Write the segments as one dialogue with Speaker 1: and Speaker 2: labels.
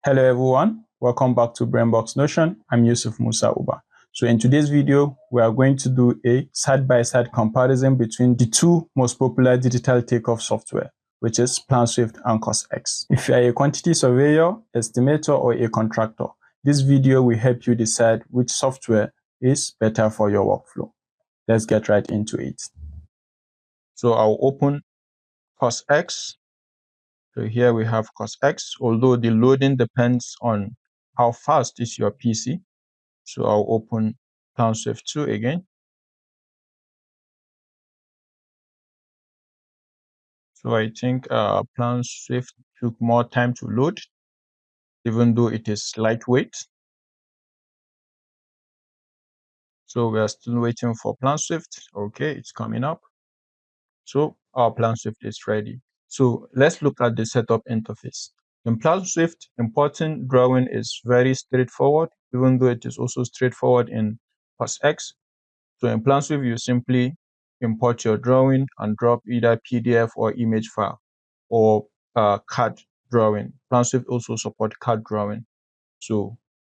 Speaker 1: Hello everyone, welcome back to Brainbox Notion. I'm Yusuf Musa Uba. So in today's video, we are going to do a side-by-side comparison between the two most popular digital takeoff software, which is PlanSwift and CostX. If you are a quantity surveyor, estimator, or a contractor, this video will help you decide which software is better for your workflow. Let's get right into it. So I'll open CostX. So here we have CostX, although the loading depends on how fast is your PC. So I'll open PlanSwift 2 again. So I think PlanSwift took more time to load, even though it is lightweight. So we are still waiting for PlanSwift. Okay, it's coming up. So our PlanSwift is ready. So let's look at the setup interface. In PlanSwift, importing drawing is very straightforward, even though it is also straightforward in CostX. So in PlanSwift, you simply import your drawing and drop either PDF or image file or CAD drawing. PlanSwift also support CAD drawing. So,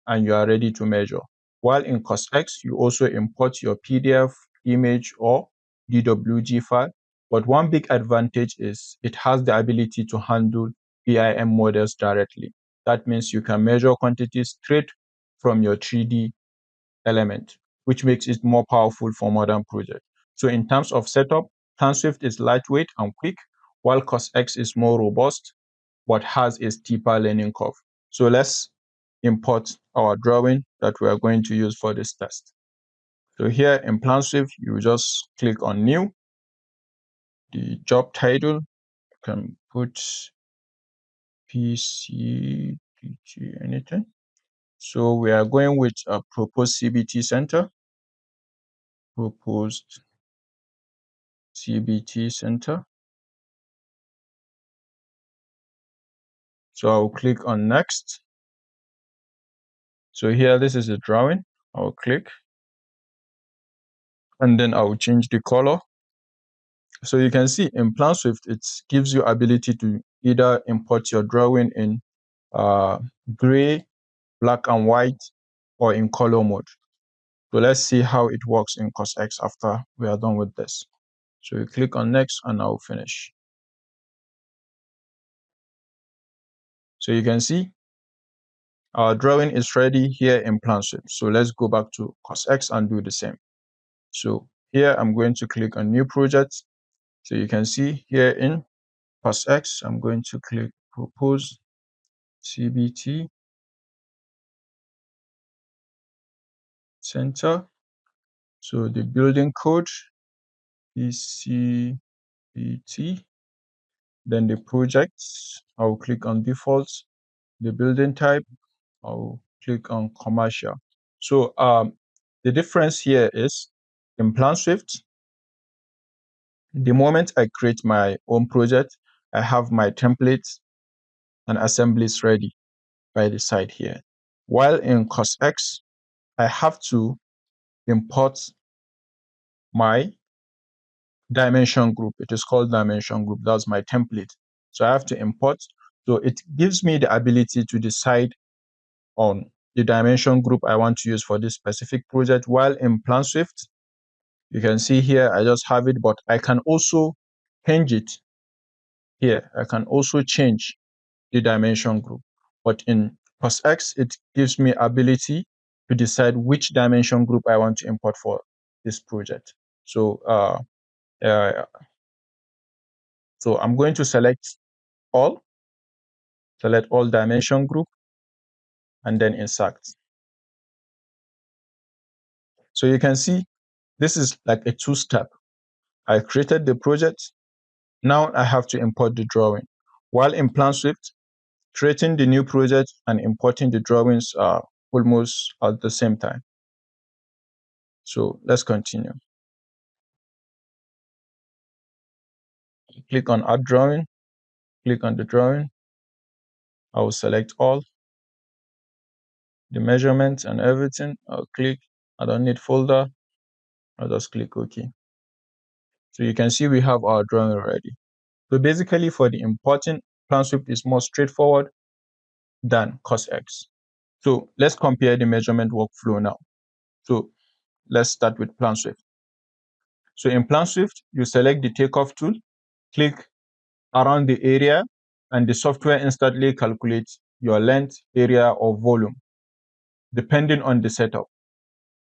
Speaker 1: and you are ready to measure. While in CostX, you also import your PDF, image, or DWG file. But one big advantage is it has the ability to handle BIM models directly. That means you can measure quantities straight from your 3D element, which makes it more powerful for modern projects. So in terms of setup, PlanSwift is lightweight and quick, while CostX is more robust, but has a steeper learning curve. So let's import our drawing that we are going to use for this test. So here in PlanSwift, you just click on New. The job title, you can put PC, anything. So we are going with a proposed CBT center. Proposed CBT center. So I'll click on next. So here, this is the drawing. I'll click and then I'll change the color. So you can see in PlanSwift, it gives you ability to either import your drawing in gray, black and white, or in color mode. So let's see how it works in CostX after we are done with this. So you click on next and I'll finish. So you can see our drawing is ready here in PlanSwift. So let's go back to CostX and do the same. So here I'm going to click on new project. So you can see here in CostX, I'm going to click propose CBT center. So the building code is CBT. Then the projects, I'll click on defaults. The building type, I'll click on commercial. So the difference here is in PlanSwift, the moment I create my own project, I have my templates and assemblies ready by the side here. While in CostX, I have to import my dimension group. It is called dimension group. That's my template. So I have to import. So it gives me the ability to decide on the dimension group I want to use for this specific project. While in PlanSwift, you can see here, I just have it, but I can also change it here. I can also change the dimension group. But in CostX, it gives me ability to decide which dimension group I want to import for this project. So so I'm going to select all dimension group, and then insert. So you can see this is like a two-step. I created the project. Now I have to import the drawing. While in PlanSwift, creating the new project and importing the drawings are almost at the same time. So let's continue. Click on add drawing, click on the drawing. I will select all, the measurements and everything. I'll click, I don't need folder. I'll just click OK. So you can see we have our drawing ready. So basically for the importing, PlanSwift is more straightforward. than CostX. So let's compare the measurement workflow now. So let's start with PlanSwift. So in PlanSwift, you select the takeoff tool, click around the area, and the software instantly calculates your length, area, or volume, depending on the setup.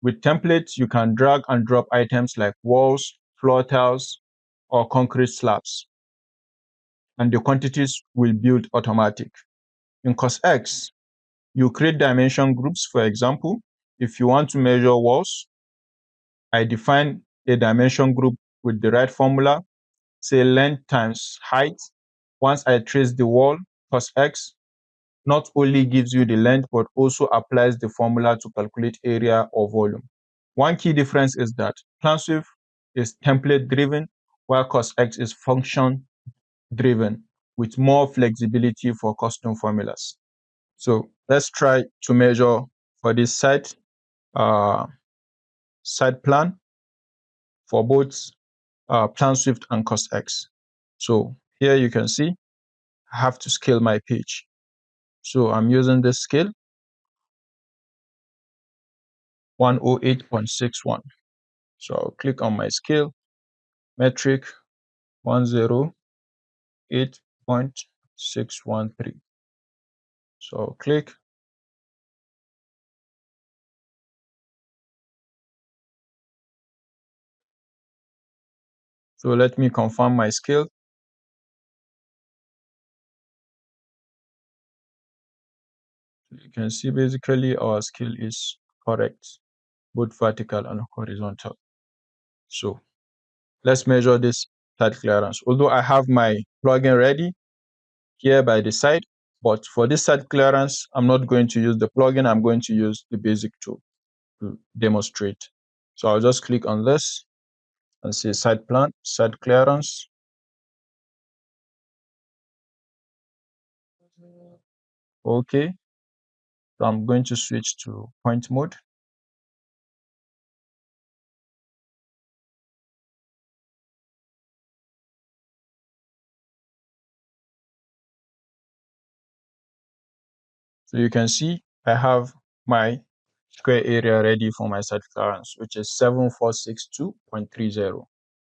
Speaker 1: With templates, you can drag and drop items like walls, floor tiles, or concrete slabs, and the quantities will build automatic. In CostX, you create dimension groups. For example, if you want to measure walls, I define a dimension group with the right formula, say length times height. Once I trace the wall, CostX not only gives you the length, but also applies the formula to calculate area or volume. One key difference is that PlanSwift is template driven, while CostX is function driven with more flexibility for custom formulas. So let's try to measure for this uh, site plan for both PlanSwift and CostX. So here you can see I have to scale my page. So I'm using this scale 108.61. So I'll click on my scale, metric 108.613. So I'll click. So let me confirm my scale. You can see basically our scale is correct, both vertical and horizontal. So let's measure this side clearance. Although I have my plugin ready here by the side, but for this side clearance, I'm not going to use the plugin. I'm going to use the basic tool to demonstrate. So I'll just click on this and say side plan, side clearance. Okay. So I'm going to switch to point mode. So you can see I have my square area ready for my site clearance, which is 7462.30.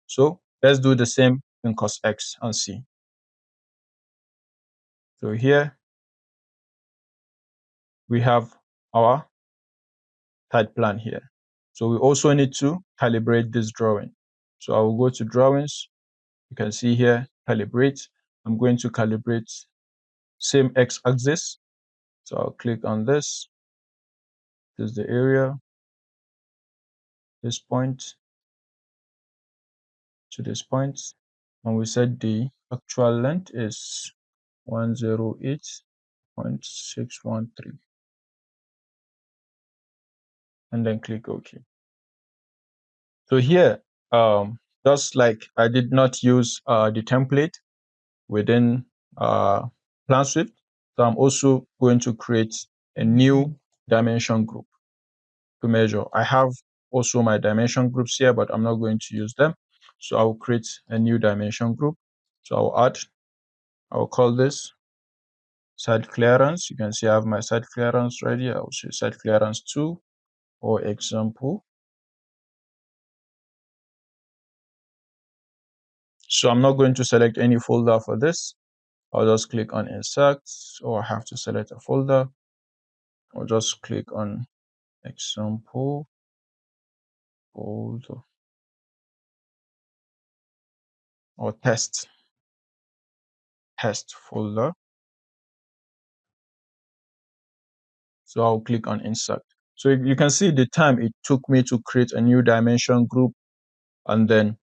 Speaker 1: So let's do the same in CostX and see. So here we have our site plan here. So we also need to calibrate this drawing. So I will go to drawings. You can see here, calibrate. I'm going to calibrate same x-axis. So I'll click on this. This is the area, this point to this point. And we said the actual length is 108.613. And then click OK. So here, just like I did not use the template within PlanSwift, so I'm also going to create a new dimension group to measure. I have also my dimension groups here, but I'm not going to use them. So I'll create a new dimension group. So I'll call this side clearance. You can see I have my side clearance ready. I'll say side clearance 2 or example. So I'm not going to select any folder for this. I'll just click on insert, or I have to select a folder. I'll just click on example folder or test folder. So I'll click on insert. So you can see the time it took me to create a new dimension group, and then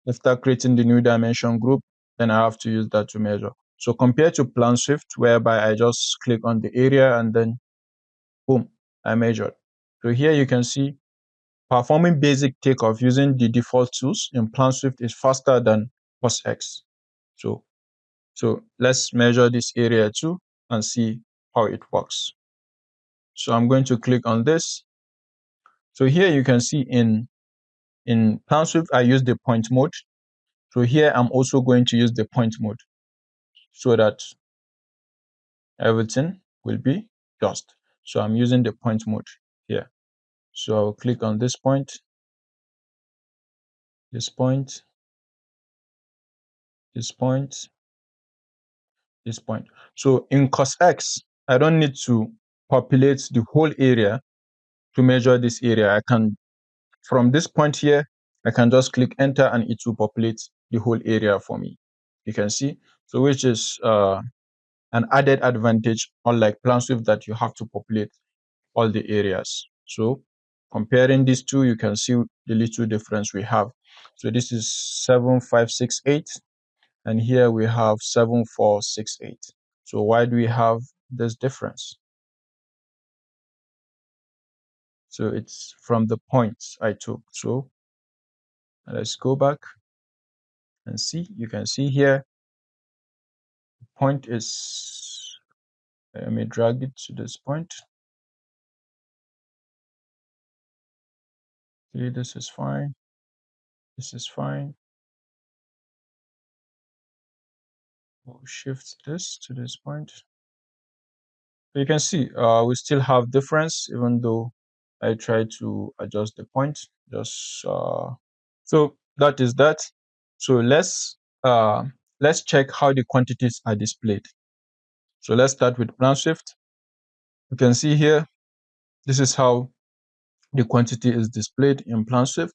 Speaker 1: after creating the new dimension group, then I have to use that to measure. So compared to PlanSwift, whereby I just click on the area and then boom, I measured. So here you can see performing basic takeoff using the default tools in PlanSwift is faster than CostX. So let's measure this area too and see how it works. So I'm going to click on this. So here you can see in PlanSwift, I use the point mode. So here I'm also going to use the point mode so that everything will be just. So I'm using the point mode here. So I'll click on this point, this point, this point, this point. So in CostX, I don't need to populate the whole area to measure this area. I can, from this point here, I can just click enter and it will populate the whole area for me. You can see, so which is an added advantage, unlike PlanSwift that you have to populate all the areas. So comparing these two, you can see the little difference we have. So this is 7568 and here we have 7468. So why do we have this difference? So it's from the points I took. So let's go back and see. You can see here, point is, let me drag it to this point. See, this is fine. This is fine. We'll shift this to this point. So you can see we still have difference even though I try to adjust the point. Just so that is that. So let's check how the quantities are displayed. So let's start with PlanSwift. You can see here, this is how the quantity is displayed in PlanSwift.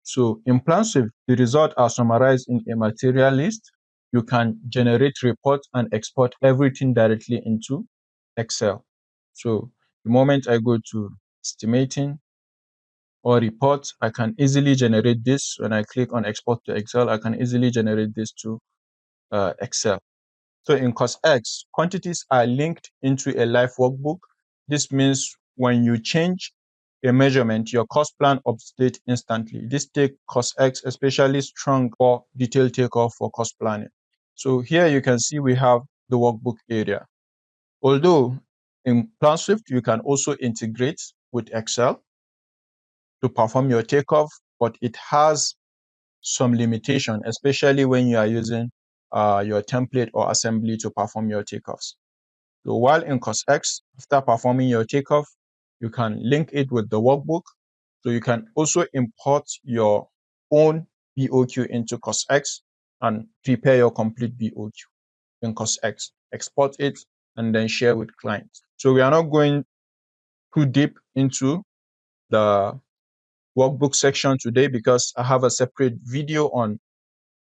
Speaker 1: So in PlanSwift, the results are summarized in a material list. You can generate reports and export everything directly into Excel. So the moment I go to estimating or reports, I can easily generate this. When I click on export to Excel, I can easily generate this to Excel. So in CostX, quantities are linked into a live workbook. This means when you change a measurement, your cost plan updates instantly. This takes CostX especially strong for detailed takeoff for cost planning. So here you can see we have the workbook area. Although in PlanSwift, you can also integrate with Excel to perform your takeoff, but it has some limitation, especially when you are using your template or assembly to perform your takeoffs. So while in CostX, after performing your takeoff, you can link it with the workbook. So you can also import your own BOQ into CostX and prepare your complete BOQ in CostX, export it, and then share with clients. So we are not going too deep into the workbook section today because I have a separate video on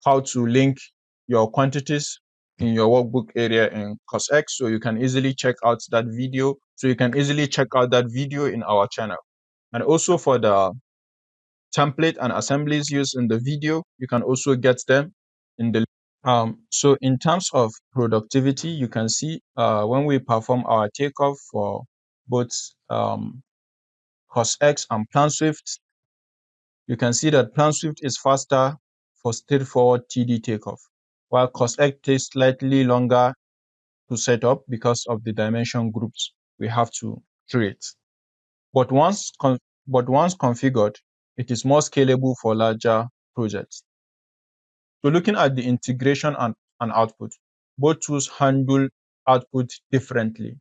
Speaker 1: how to link your quantities in your workbook area in CostX. So you can easily check out that video. So you can easily check out that video in our channel. And also for the template and assemblies used in the video, you can also get them in the so in terms of productivity, you can see when we perform our takeoff for both CostX and PlanSwift, you can see that PlanSwift is faster for straightforward TD takeoff, while CostX takes slightly longer to set up because of the dimension groups we have to create. But once configured, it is more scalable for larger projects. So looking at the integration and output, both tools handle output differently.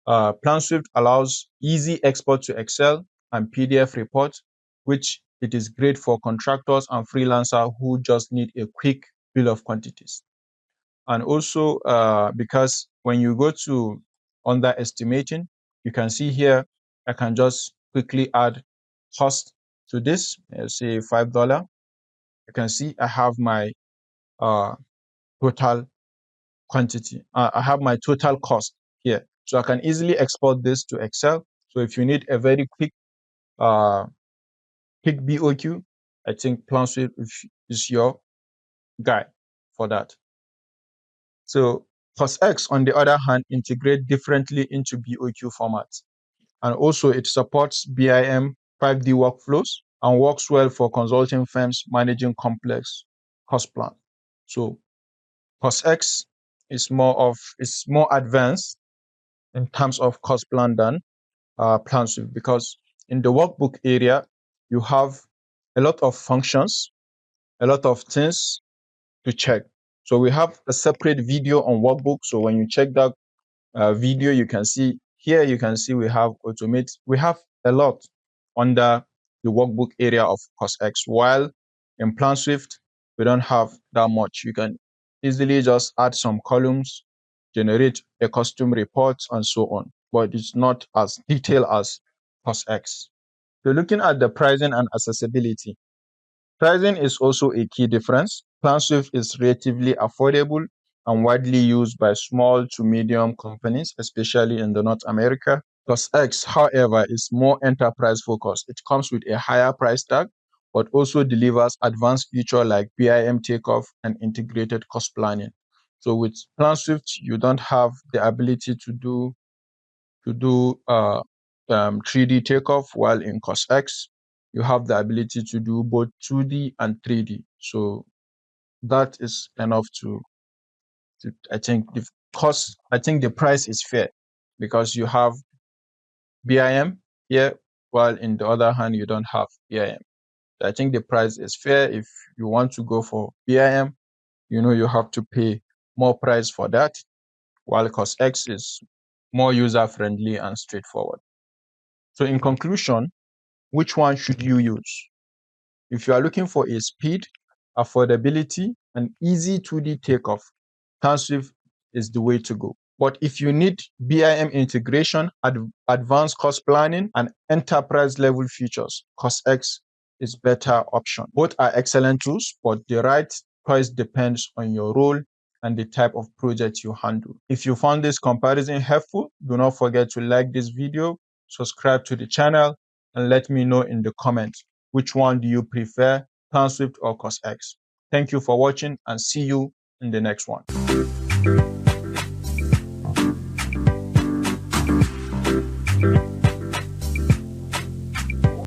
Speaker 1: PlanSwift allows easy export to Excel and PDF reports, which it is great for contractors and freelancers who just need a quick bill of quantities. And also because when you go to under estimating, you can see here, I can just quickly add cost to this, let's say $5. You can see I have my total quantity. I have my total cost here. So I can easily export this to Excel. So if you need a very uh, quick BOQ, I think PlanSwift is your guide for that. So CostX, on the other hand, integrate differently into BOQ formats. And also it supports BIM 5D workflows and works well for consulting firms managing complex cost plan. So CostX is more advanced in terms of cost plan than PlanSwift, because in the workbook area, you have a lot of functions, a lot of things to check. So we have a separate video on workbook. So when you check that video, you can see here, you can see we have automate, we have a lot under the workbook area of CostX, while in PlanSwift, we don't have that much. You can easily just add some columns, generate a custom report, and so on, but it's not as detailed as CostX. So looking at the pricing and accessibility, pricing is also a key difference. PlanSwift is relatively affordable and widely used by small to medium companies, especially in the North America. CostX, however, is more enterprise focused. It comes with a higher price tag, but also delivers advanced features like BIM takeoff and integrated cost planning. So with PlanSwift, you don't have the ability to do 3D takeoff, while in CostX, you have the ability to do both 2D and 3D. So that is enough I think the cost, I think the price is fair because you have BIM here, while in the other hand, you don't have BIM. I think the price is fair. If you want to go for BIM, you have to pay more price for that, while CostX is more user friendly and straightforward. So in conclusion, which one should you use? If you are looking for a speed, affordability, and easy 2D takeoff, PlanSwift is the way to go. But if you need BIM integration, advanced cost planning, and enterprise level features, CostX is better option. Both are excellent tools, but the right choice depends on your role and the type of project you handle. If you found this comparison helpful, do not forget to like this video, subscribe to the channel, and let me know in the comments which one do you prefer, PlanSwift or CostX. Thank you for watching and see you in the next one.